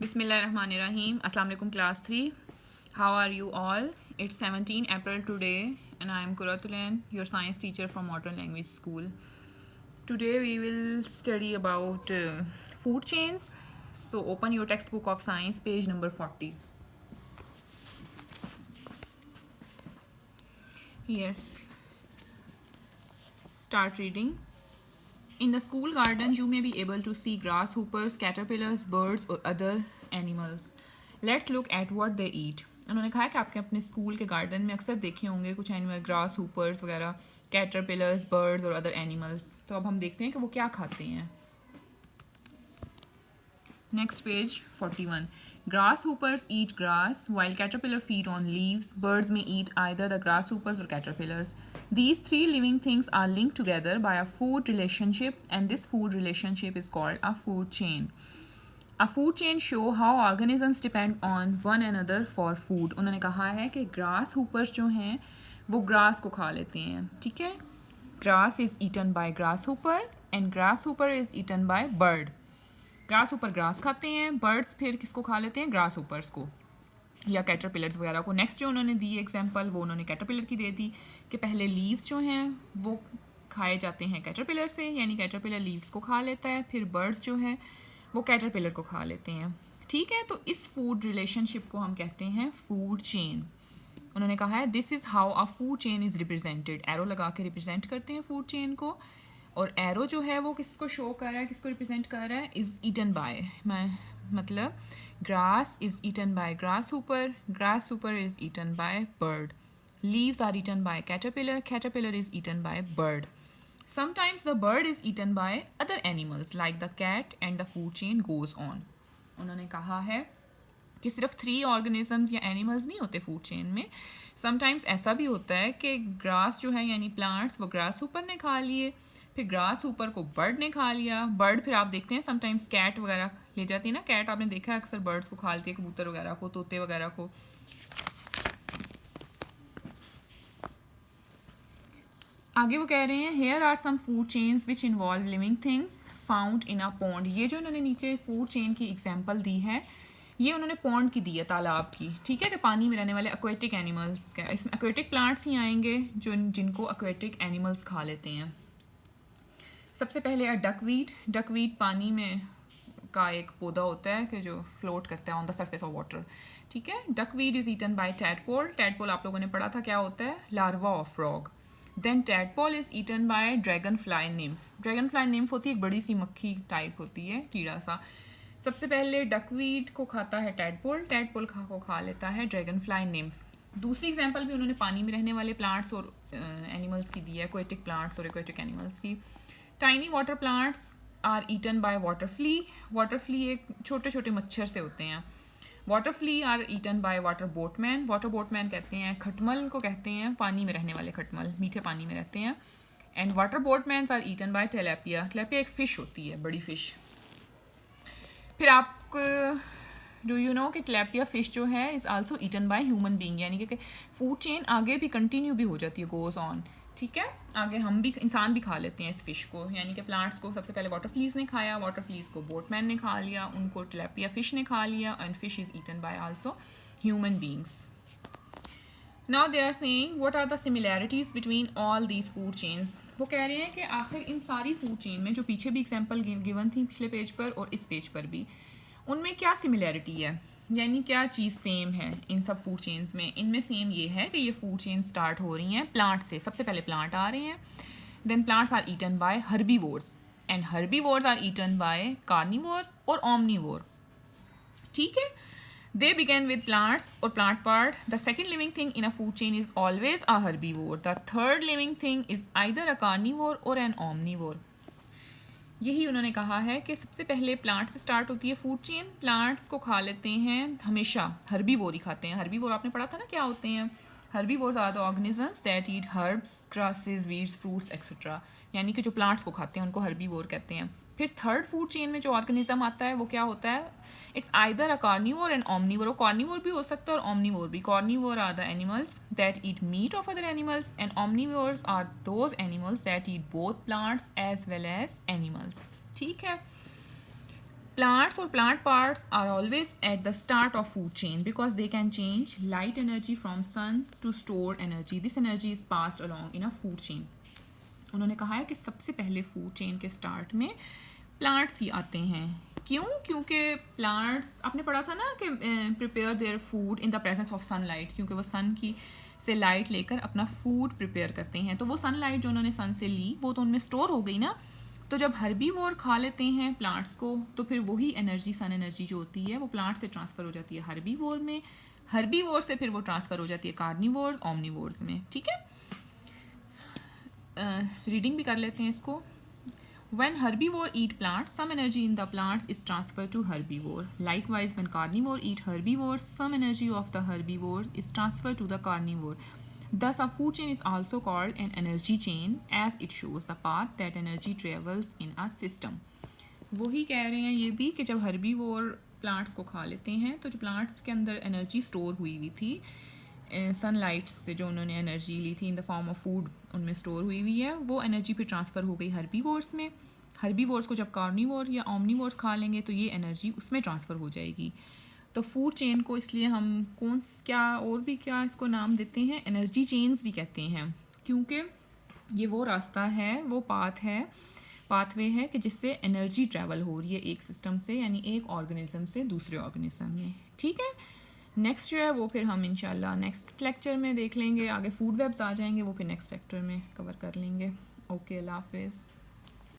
Bismillahirrahmanirrahim. Assalamu alaikum class 3. How are you all? It's 17 April today and I am Kuratulan, your science teacher from Modern Language School. Today we will study about food chains. So open your textbook of science, page number 40. Yes. Start reading. In the school garden, you may be able to see grasshoppers, caterpillars, birds or other animals. Let's look at what they eat. उन्होंने कहा कि आपके अपने school के garden में अक्सर देखे होंगे कुछ एनिमल, ग्रास हुपर्स वगैरह, कैटरपिलर्स, बर्ड्स और अदर एनिमल्स. तो अब हम देखते हैं कि वो क्या खाते हैं. Next page 41. Grasshoppers eat grass while caterpillars feed on leaves. Birds may eat either the grasshoppers or caterpillars. These three living things are linked together by a food relationship, and this food relationship is called a food chain. A food chain show how organisms depend on one another for food. उन्होंने कहा है कि grasshoppers जो हैं वो grass को खा लेते हैं. ठीक है. Grass is eaten by grasshopper and grasshopper is eaten by bird. Grass ऊपर ग्रास खाते हैं, बर्ड्स फिर किसको खा लेते हैं, ग्रास ऊपर्स को या कैटरपिलर्स वगैरह को. नेक्स्ट जो उन्होंने दी एग्जांपल वो उन्होंने कैटरपिलर की दे दी कि पहले लीव्स जो हैं वो खाए जाते हैं कैटरपिलर से, यानी कैटरपिलर लीव्स को खा लेता है, फिर बर्ड्स जो हैं वो कैटरपिलर को खा लेते हैं. ठीक है. तो इस फूड रिलेशनशिप को हम कहते हैं फूड चेन. उन्होंने कहा है this is how a food chain is represented. Arrow लगा के रिप्रेजेंट करते हैं फूड चेन को, और एरो जो है वो किसको शो कर रहा है, किसको रिप्रेजेंट कर रहा है, इज़ ईटन बाय. मतलब grass is eaten by grasshopper is eaten by bird, leaves are eaten by caterpillar is eaten by bird. Sometimes the bird is eaten by other animals like the cat and the food chain goes on. उन्होंने कहा है कि सिर्फ 3 organisms या animals नहीं होते food chain में. Sometimes ऐसा भी होता है कि ग्रास जो है यानी प्लांट्स वो ग्रास हुपर ने खा लिए, फिर ग्रास ऊपर को बर्ड ने खा लिया. बर्ड फिर आप देखते हैं समटाइम्स कैट वगैरह ले जाती है ना, कैट आपने देखा है अक्सर बर्ड्स को खा लेती है, कबूतर वगैरह को, तोते वगैरह को. आगे वो कह रहे हैं here are some food chains which involve living things found in a pond. ये जो इन्होंने नीचे फूड चेन की एग्जाम्पल दी है ये उन्होंने पॉन्ड की दी है, तालाब की. ठीक है. कि पानी में रहने वाले एक्वेटिक एनिमल्स का, इसमें एक्वेटिक प्लांट्स ही आएंगे जो जिनको एक्वेटिक एनिमल्स खा लेते हैं. सबसे पहले डकवीट पानी में का एक पौधा होता है कि जो फ्लोट करता है on the surface of water. ठीक है. Duckweed is eaten by tadpole आप लोगों ने पढ़ा था क्या होता है, larva of frog. Then tadpole is eaten by dragonfly nymph होती है, एक बड़ी सी मक्खी टाइप होती है, कीड़ा सा. सबसे पहले डकवीट को खाता है टैडपोल को खा लेता है ड्रैगन फ्लाई निम्फ. दूसरी एग्जाम्पल भी उन्होंने पानी में रहने वाले प्लांट्स और एनिमल्स की दी है, एक्वेटिक प्लांट्स और एक्वेटिक एनिमल्स की. Tiny water plants are eaten by water flea एक छोटे छोटे मच्छर से होते हैं. Water flea are eaten by water boatman कहते हैं, खटमल को कहते हैं पानी में रहने वाले खटमल, मीठे पानी में रहते हैं. And water boatmans are eaten by tilapia एक फ़िश होती है, बड़ी फ़िश. फिर आप डू यू नो कि टिलैपिया फ़िश जो है is also eaten by human being, यानी कि फूड चेन आगे भी कंटिन्यू भी हो जाती है, गोज़ ऑन. ठीक है. आगे हम भी इंसान भी खा लेते हैं इस फिश को, यानी कि प्लांट्स को सबसे पहले वाटर फ्लीज ने खाया, वाटर फ्लीज को बोटमैन ने खा लिया, उनको टिलैपिया फिश ने खा लिया, and fish is eaten by also human beings. Now they are saying what are the similarities between all these food chains. वो कह रहे हैं कि आखिर इन सारी फूड चेन में, जो पीछे भी एग्जाम्पल गिवन थी पिछले पेज पर और इस पेज पर भी, उनमें क्या सिमिलैरिटी है, यानी क्या चीज़ सेम है इन सब फूड चेन्स में. इनमें सेम ये है कि ये फूड चेन स्टार्ट हो रही हैं प्लांट से. सबसे पहले प्लांट आ रहे हैं, then plants are eaten by herbivores and herbivores are eaten by carnivore और ओमनीवोर. ठीक है. दे बिगेन विद प्लांट्स और plant part. The second living thing in a food chain is always a herbivore. The third living thing is either a carnivore or an omnivore. यही उन्होंने कहा है कि सबसे पहले प्लांट से स्टार्ट होती है फूड चेन. प्लांट्स को खा लेते हैं हमेशा हर्बीवोर ही खाते हैं. हर्बीवोर आपने पढ़ा था ना क्या होते हैं. Herbivores are the organisms that eat herbs, grasses, weeds, fruits etcetera, यानी कि जो प्लांट्स को खाते हैं उनको हर्बीवोर कहते हैं. फिर थर्ड फूड चेन में जो ऑर्गेनिज्म आता है वो क्या होता है, it's either a carnivore and omnivore. Carnivore भी हो सकता है और ओमनीवोर भी. Carnivore are the animals that eat meat of other animals and omnivores are those animals that eat both plants as well as animals. ठीक है. Plants or plant parts are always at the start of food chain because they can change light energy from sun to stored energy. This energy is passed along in a food chain. उन्होंने कहा है कि सबसे पहले food chain के start में plants ही आते हैं. क्यों? क्योंकि प्लांट्स, आपने पढ़ा था ना कि prepare their food in the presence of sunlight, क्योंकि वो सन की से लाइट लेकर अपना फूड प्रिपेयर करते हैं. तो वो सनलाइट जो उन्होंने सन से ली वो तो उनमें स्टोर हो गई ना. तो जब हर्बीवोर खा लेते हैं प्लांट्स को तो फिर वही एनर्जी, सन एनर्जी जो होती है वो प्लांट से ट्रांसफ़र हो जाती है हर्बीवोर में. हर्बीवोर से फिर वो ट्रांसफ़र हो जाती है कार्निवोर्स, ओमनिवोर्स में. ठीक है, रीडिंग भी कर लेते हैं इसको. When herbivore eat plants, some energy in the plants is transferred to herbivore. Likewise, when carnivore eat herbivores, some energy of the herbivores is transferred to the carnivore. Thus, a food chain is also called an energy chain as it shows the path that energy travels in a system. वही कह रहे हैं ये भी कि जब herbivore plants को खा लेते हैं तो जो प्लांट्स के अंदर एनर्जी स्टोर हुई हुई थी सनलाइट से, जो उन्होंने एनर्जी ली थी in the form of food, उनमें स्टोर हुई हुई है, वो एनर्जी फिर ट्रांसफ़र हो गई हर्बीवोर्स में. हर्बीवोर्स को जब कार्निवोर या ओमनिवोर्स खा लेंगे तो ये एनर्जी उसमें ट्रांसफ़र हो जाएगी. तो फूड चेन को इसलिए हम क्या इसको नाम देते हैं, एनर्जी चेन्स भी कहते हैं, क्योंकि ये वो रास्ता है, वो पाथवे है कि जिससे एनर्जी ट्रैवल हो रही है एक सिस्टम से, यानी एक ऑर्गेनिज्म से दूसरे ऑर्गेनिज्म में. ठीक है, नेक्स्ट जो है वो फिर हम इंशाल्लाह नेक्स्ट लेक्चर में देख लेंगे. आगे फूड वेब्स आ जाएंगे, वो फिर नेक्स्ट लेक्चर में कवर कर लेंगे. ओके, अल्लाह हाफिज़.